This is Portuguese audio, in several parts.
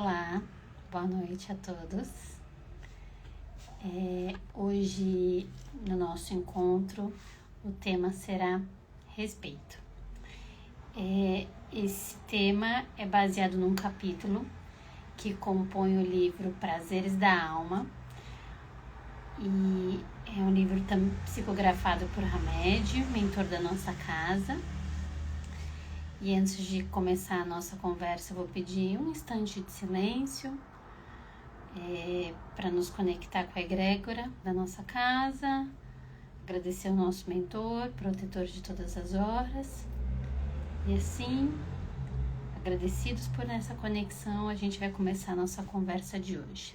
Olá, boa noite a todos. Hoje, no nosso encontro, o tema será respeito. Esse tema é baseado num capítulo que compõe o livro Prazeres da Alma, e é um livro psicografado por Hamed, mentor da nossa casa. E antes de começar a nossa conversa, eu vou pedir um instante de silêncio para nos conectar com a egrégora da nossa casa, agradecer ao nosso mentor, protetor de todas as horas. E assim, agradecidos por essa conexão, a gente vai começar a nossa conversa de hoje.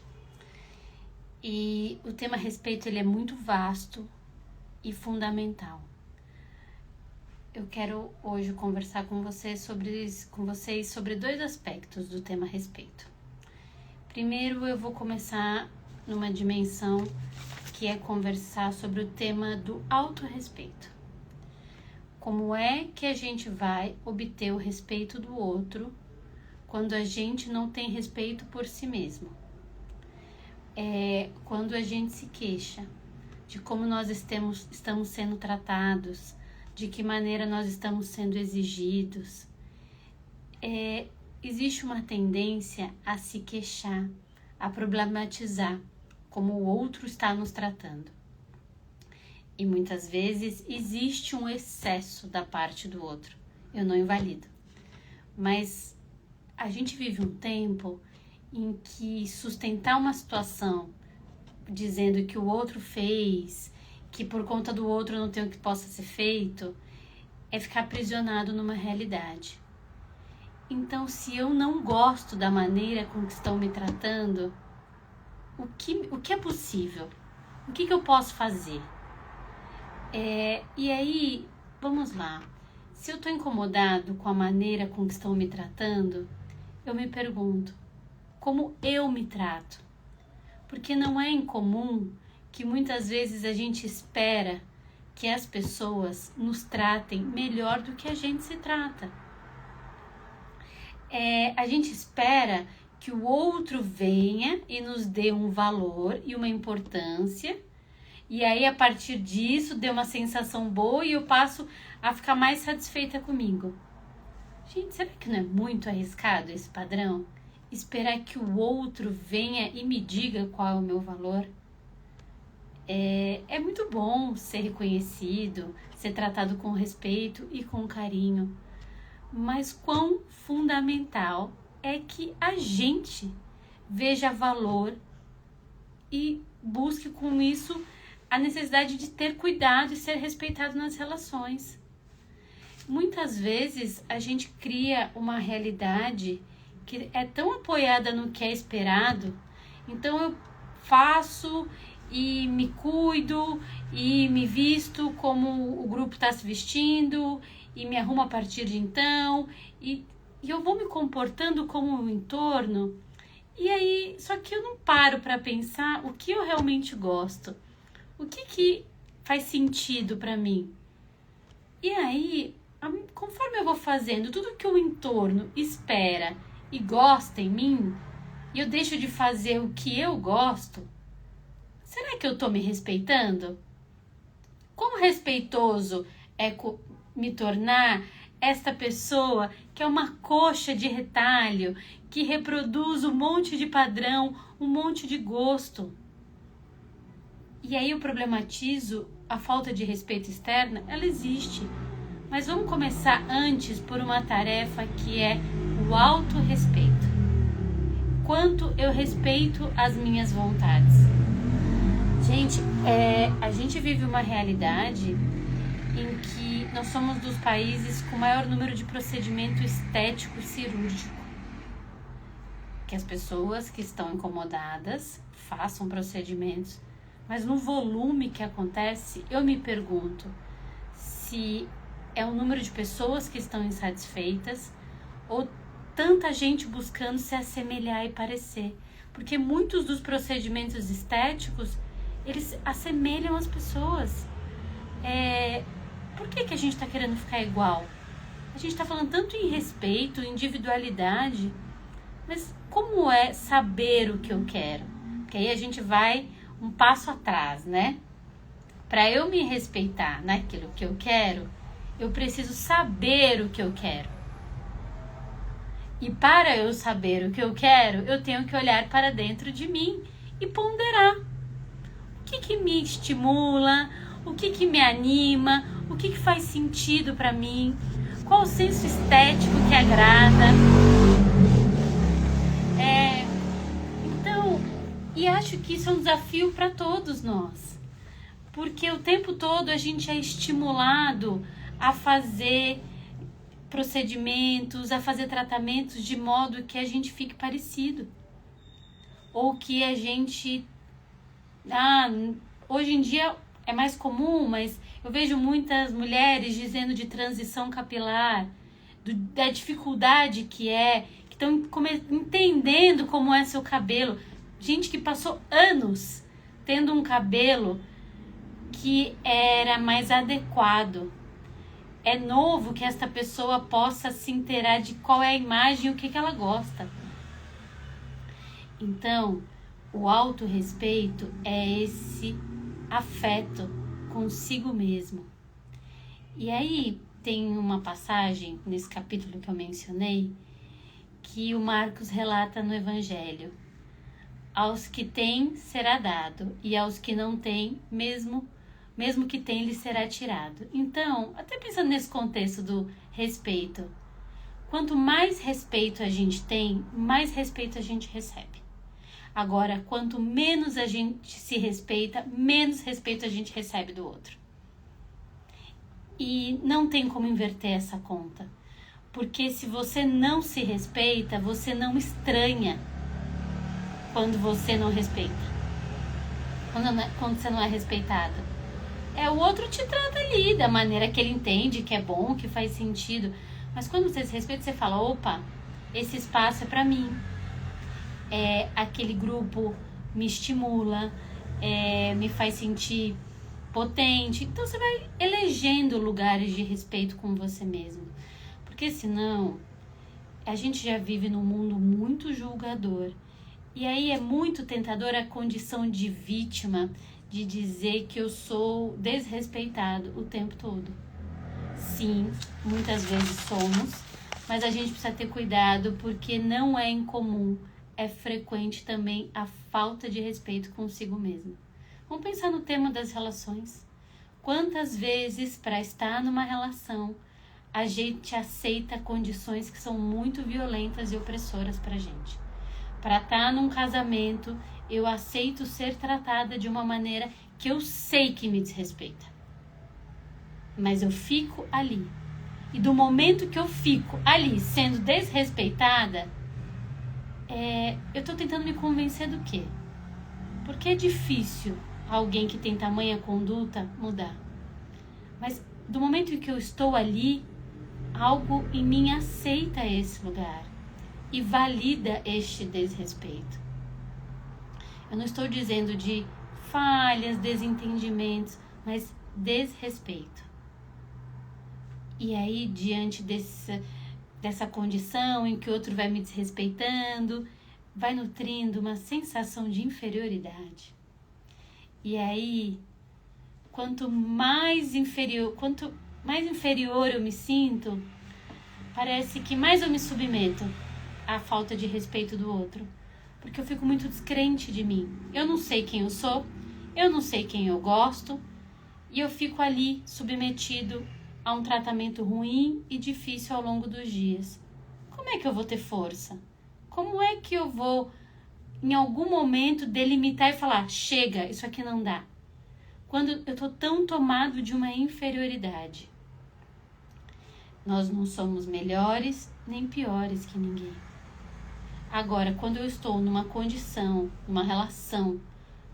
E o tema respeito, ele é muito vasto e fundamental. Eu quero hoje conversar com vocês sobre dois aspectos do tema respeito. Primeiro, eu vou começar numa dimensão que é conversar sobre o tema do autorrespeito. Como é que a gente vai obter o respeito do outro quando a gente não tem respeito por si mesmo? Quando a gente se queixa de como nós estamos sendo tratados, de que maneira nós estamos sendo exigidos. Existe uma tendência a se queixar, a problematizar como o outro está nos tratando. E muitas vezes existe um excesso da parte do outro. Eu não invalido. Mas a gente vive um tempo em que sustentar uma situação dizendo que o outro fez, que por conta do outro não tem o que possa ser feito, é ficar aprisionado numa realidade. Então, se eu não gosto da maneira com que estão me tratando, o que é possível? O que eu posso fazer? E aí, vamos lá. Se eu estou incomodado com a maneira com que estão me tratando, eu me pergunto, como eu me trato? Porque não é incomum que muitas vezes a gente espera que as pessoas nos tratem melhor do que a gente se trata. A gente espera que o outro venha e nos dê um valor e uma importância, e aí a partir disso dê uma sensação boa e eu passo a ficar mais satisfeita comigo. Gente, será que não é muito arriscado esse padrão? Esperar que o outro venha e me diga qual é o meu valor? É muito bom ser reconhecido, ser tratado com respeito e com carinho, mas quão fundamental é que a gente veja valor e busque com isso a necessidade de ter cuidado e ser respeitado nas relações. Muitas vezes a gente cria uma realidade que é tão apoiada no que é esperado, então eu faço e me cuido e me visto como o grupo está se vestindo e me arrumo a partir de então e eu vou me comportando como o entorno. E aí, só que eu não paro para pensar o que eu realmente gosto, o que faz sentido para mim. E aí, conforme eu vou fazendo tudo que o entorno espera e gosta em mim, e eu deixo de fazer o que eu gosto, será que eu estou me respeitando? Quão respeitoso é me tornar esta pessoa que é uma coxa de retalho, que reproduz um monte de padrão, um monte de gosto? E aí eu problematizo a falta de respeito externa, ela existe. Mas vamos começar antes por uma tarefa que é o autorrespeito. Quanto eu respeito as minhas vontades? Gente, a gente vive uma realidade em que nós somos dos países com maior número de procedimento estético cirúrgico. Que as pessoas que estão incomodadas façam procedimentos, mas no volume que acontece, eu me pergunto se é o número de pessoas que estão insatisfeitas ou tanta gente buscando se assemelhar e parecer. Porque muitos dos procedimentos estéticos, eles assemelham as pessoas. Por que a gente está querendo ficar igual? A gente está falando tanto em respeito, individualidade, Mas como é saber o que eu quero? Porque aí a gente vai um passo atrás, né? Para eu me respeitar naquilo que eu quero, eu preciso saber o que eu quero. E para eu saber o que eu quero, eu tenho que olhar para dentro de mim e ponderar. O que me estimula? O que me anima? O que faz sentido para mim? Qual o senso estético que agrada? Então, e acho que isso é um desafio para todos nós. Porque o tempo todo a gente é estimulado a fazer procedimentos, a fazer tratamentos de modo que a gente fique parecido. Ou que a gente... hoje em dia é mais comum, mas eu vejo muitas mulheres dizendo de transição capilar, da dificuldade que estão entendendo como é seu cabelo. Gente que passou anos tendo um cabelo que era mais adequado. É novo que esta pessoa possa se inteirar de qual é a imagem e o que ela gosta. Então, o autorrespeito é esse afeto consigo mesmo. E aí tem uma passagem nesse capítulo que eu mencionei que o Marcos relata no Evangelho. Aos que têm será dado, e aos que não têm, mesmo que tem, lhe será tirado. Então, até pensando nesse contexto do respeito, quanto mais respeito a gente tem, mais respeito a gente recebe. Agora, quanto menos a gente se respeita, menos respeito a gente recebe do outro. E não tem como inverter essa conta. Porque se você não se respeita, você não estranha quando você não respeita. Quando você não é respeitado. O outro te trata ali da maneira que ele entende, que é bom, que faz sentido. Mas quando você se respeita, você fala, opa, esse espaço é pra mim. Aquele grupo me estimula, me faz sentir potente. Então você vai elegendo lugares de respeito com você mesmo. Porque senão, a gente já vive num mundo muito julgador. E aí é muito tentador a condição de vítima, de dizer que eu sou desrespeitado o tempo todo. Sim, muitas vezes somos, mas a gente precisa ter cuidado porque não é incomum, é frequente também a falta de respeito consigo mesmo. Vamos pensar no tema das relações. Quantas vezes, para estar numa relação, a gente aceita condições que são muito violentas e opressoras pra gente? Para estar num casamento, eu aceito ser tratada de uma maneira que eu sei que me desrespeita. Mas eu fico ali. E do momento que eu fico ali sendo desrespeitada, eu estou tentando me convencer do quê? Porque é difícil alguém que tem tamanha conduta mudar. Mas do momento em que eu estou ali, algo em mim aceita esse lugar e valida este desrespeito. Eu não estou dizendo de falhas, desentendimentos, mas desrespeito. E aí, diante dessa condição em que o outro vai me desrespeitando, vai nutrindo uma sensação de inferioridade. E aí, quanto mais inferior eu me sinto, parece que mais eu me submeto à falta de respeito do outro. Porque eu fico muito descrente de mim. Eu não sei quem eu sou, eu não sei quem eu gosto, e eu fico ali submetido a um tratamento ruim e difícil ao longo dos dias. Como é que eu vou ter força? Como é que eu vou, em algum momento, delimitar e falar, chega, isso aqui não dá? Quando eu estou tão tomado de uma inferioridade. Nós não somos melhores nem piores que ninguém. Agora, quando eu estou numa condição, numa relação,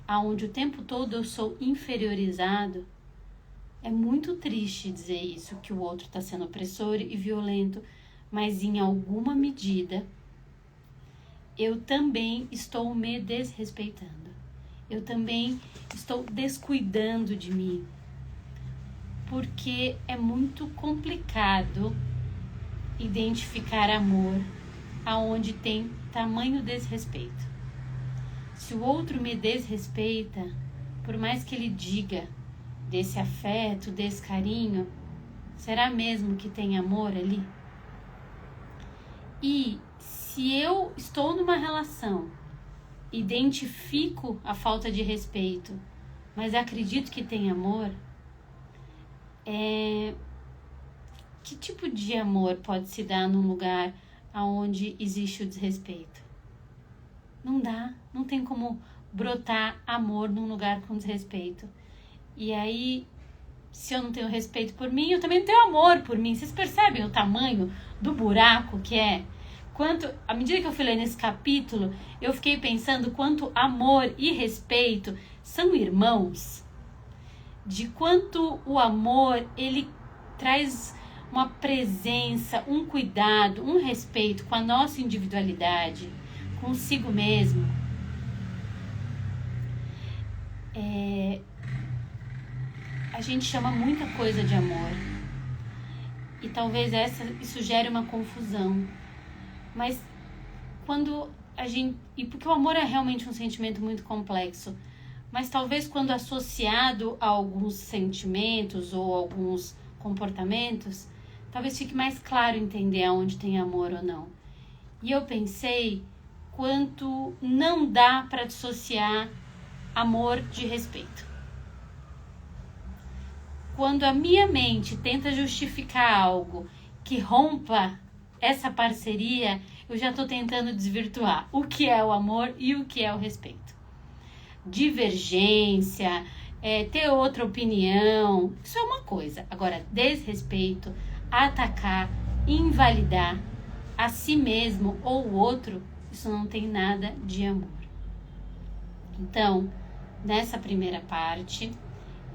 onde o tempo todo eu sou inferiorizado, é muito triste dizer isso, que o outro está sendo opressor e violento, mas em alguma medida eu também estou me desrespeitando. Eu também estou descuidando de mim. Porque é muito complicado identificar amor aonde tem tamanho desrespeito. Se o outro me desrespeita, por mais que ele diga desse afeto, desse carinho, será mesmo que tem amor ali? E se eu estou numa relação, identifico a falta de respeito, mas acredito que tem amor, que tipo de amor pode se dar num lugar onde existe o desrespeito? Não dá, não tem como brotar amor num lugar com desrespeito. E aí, se eu não tenho respeito por mim, eu também não tenho amor por mim. Vocês percebem o tamanho do buraco que é? À medida que eu fui lendo esse capítulo, eu fiquei pensando quanto amor e respeito são irmãos. De quanto o amor, ele traz uma presença, um cuidado, um respeito com a nossa individualidade, consigo mesmo. A gente chama muita coisa de amor. E talvez isso gere uma confusão. Mas quando a gente... E porque o amor é realmente um sentimento muito complexo. Mas talvez quando associado a alguns sentimentos ou alguns comportamentos, talvez fique mais claro entender aonde tem amor ou não. E eu pensei quanto não dá para dissociar amor de respeito. Quando a minha mente tenta justificar algo que rompa essa parceria, eu já estou tentando desvirtuar o que é o amor e o que é o respeito. Divergência, ter outra opinião, isso é uma coisa. Agora, desrespeito, atacar, invalidar a si mesmo ou o outro, isso não tem nada de amor. Então, nessa primeira parte,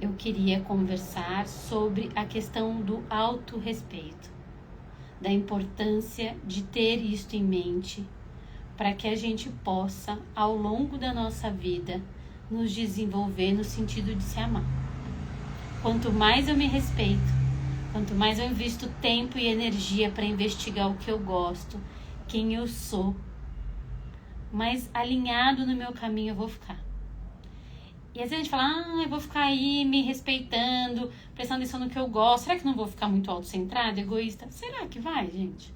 eu queria conversar sobre a questão do autorrespeito, da importância de ter isto em mente, para que a gente possa, ao longo da nossa vida, nos desenvolver no sentido de se amar. Quanto mais eu me respeito, quanto mais eu invisto tempo e energia para investigar o que eu gosto, quem eu sou, mais alinhado no meu caminho eu vou ficar. E às vezes a gente fala, eu vou ficar aí me respeitando, prestando atenção no que eu gosto. Será que não vou ficar muito autocentrado, egoísta? Será que vai, gente?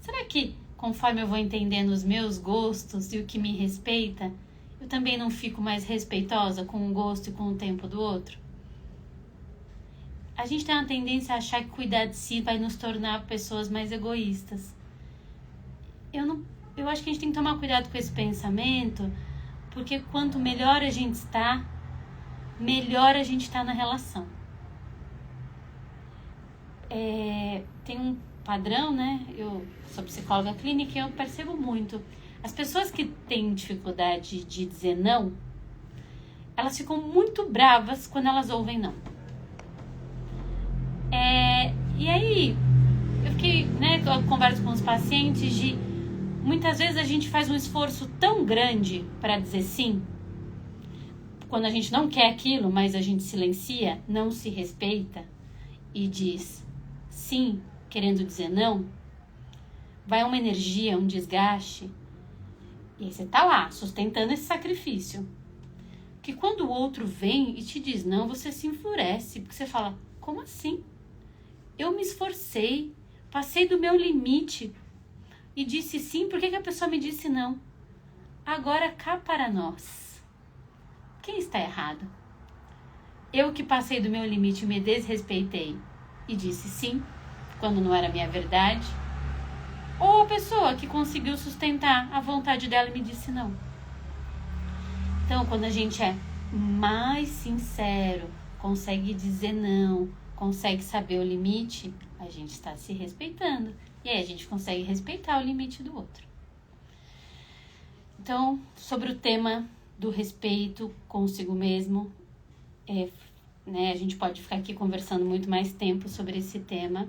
Será que conforme eu vou entendendo os meus gostos e o que me respeita, eu também não fico mais respeitosa com o gosto e com o tempo do outro? A gente tem uma tendência a achar que cuidar de si vai nos tornar pessoas mais egoístas. Eu acho que a gente tem que tomar cuidado com esse pensamento, porque quanto melhor a gente está, melhor a gente está na relação. Tem um padrão, né? Eu sou psicóloga clínica e eu percebo muito. As pessoas que têm dificuldade de dizer não, elas ficam muito bravas quando elas ouvem não. E aí, eu fiquei, eu converso com os pacientes de... Muitas vezes a gente faz um esforço tão grande para dizer sim, quando a gente não quer aquilo, mas a gente silencia, não se respeita e diz sim, querendo dizer não, vai uma energia, um desgaste, e aí você tá lá, sustentando esse sacrifício. Que quando o outro vem e te diz não, você se enfurece, porque você fala, como assim? Eu me esforcei, passei do meu limite, e disse sim, por que a pessoa me disse não? Agora cá para nós. Quem está errado? Eu que passei do meu limite, me desrespeitei e disse sim, quando não era minha verdade? Ou a pessoa que conseguiu sustentar a vontade dela e me disse não? Então, quando a gente é mais sincero, consegue dizer não, consegue saber o limite, a gente está se respeitando. E aí a gente consegue respeitar o limite do outro. Então, sobre o tema do respeito consigo mesmo, a gente pode ficar aqui conversando muito mais tempo sobre esse tema,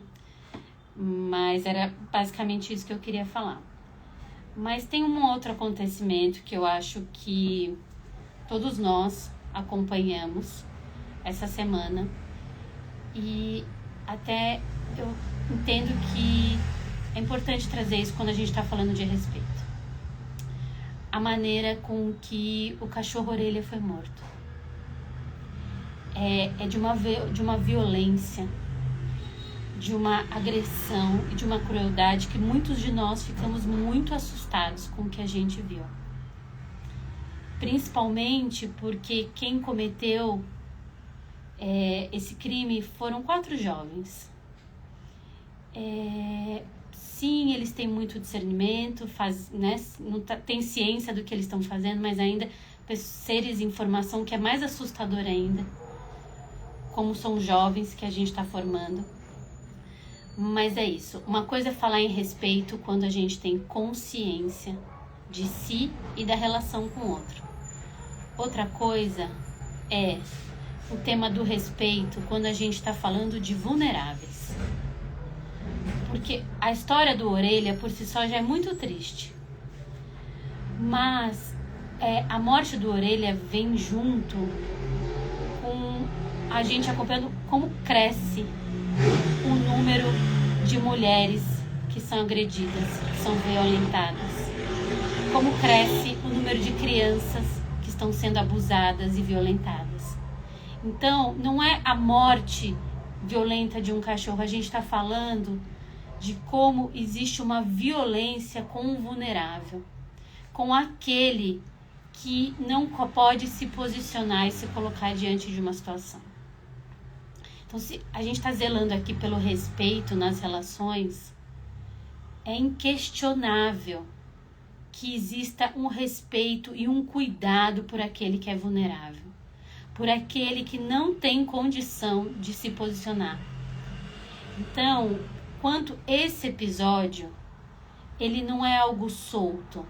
mas era basicamente isso que eu queria falar. Mas tem um outro acontecimento que eu acho que todos nós acompanhamos essa semana, e até eu entendo que é importante trazer isso quando a gente está falando de respeito. a maneira com que o cachorro-orelha foi morto. É de uma violência, de uma agressão e de uma crueldade que muitos de nós ficamos muito assustados com o que a gente viu. Principalmente porque quem cometeu esse crime foram 4 jovens. Sim, eles têm muito discernimento, tem ciência do que eles estão fazendo, mas ainda seres em formação, que é mais assustador ainda, como são jovens que a gente está formando. Mas é isso, uma coisa é falar em respeito quando a gente tem consciência de si e da relação com o outro. Outra coisa é o tema do respeito quando a gente está falando de vulneráveis. Porque a história do Orelha por si só já é muito triste. Mas a morte do Orelha vem junto com a gente acompanhando como cresce o número de mulheres que são agredidas, que são violentadas. Como cresce o número de crianças que estão sendo abusadas e violentadas. Então, não é a morte violenta de um cachorro, a gente está falando de como existe uma violência com o vulnerável, com aquele que não pode se posicionar e se colocar diante de uma situação. Então, se a gente está zelando aqui pelo respeito nas relações, é inquestionável que exista um respeito e um cuidado por aquele que é vulnerável, por aquele que não tem condição de se posicionar. Então, quanto esse episódio, ele não é algo solto.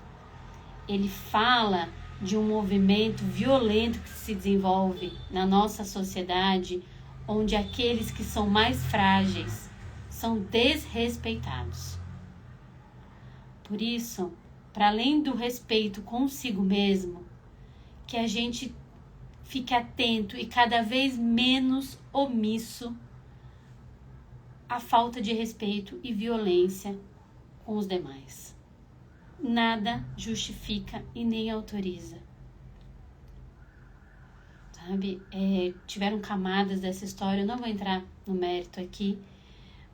Ele fala de um movimento violento que se desenvolve na nossa sociedade, onde aqueles que são mais frágeis são desrespeitados. Por isso, para além do respeito consigo mesmo, que a gente fique atento e cada vez menos omisso à falta de respeito e violência com os demais. Nada justifica e nem autoriza. Sabe? Tiveram camadas dessa história, eu não vou entrar no mérito aqui,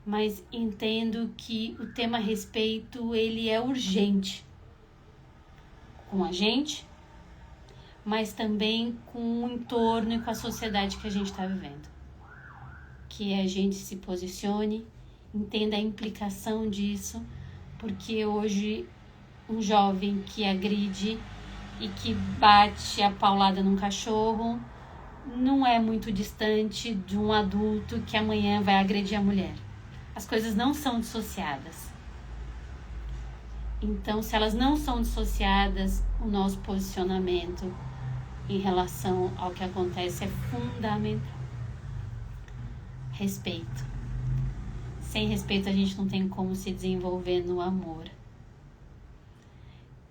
mas entendo que o tema respeito, ele é urgente com a gente, mas também com o entorno e com a sociedade que a gente está vivendo. Que a gente se posicione, entenda a implicação disso, porque hoje um jovem que agride e que bate a paulada num cachorro não é muito distante de um adulto que amanhã vai agredir a mulher. As coisas não são dissociadas. Então, se elas não são dissociadas, o nosso posicionamento em relação ao que acontece é fundamental. Respeito. Sem respeito, a gente não tem como se desenvolver no amor.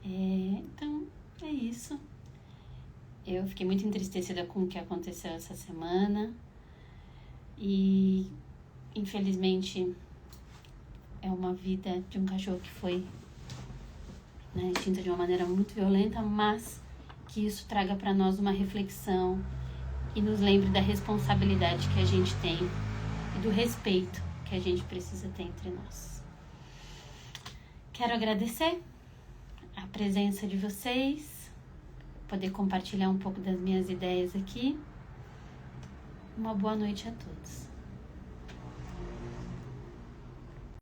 Então, é isso. Eu fiquei muito entristecida com o que aconteceu essa semana. E, infelizmente, é uma vida de um cachorro que foi extinta de uma maneira muito violenta, mas que isso traga para nós uma reflexão e nos lembre da responsabilidade que a gente tem e do respeito que a gente precisa ter entre nós. Quero agradecer a presença de vocês, poder compartilhar um pouco das minhas ideias aqui. Uma boa noite a todos.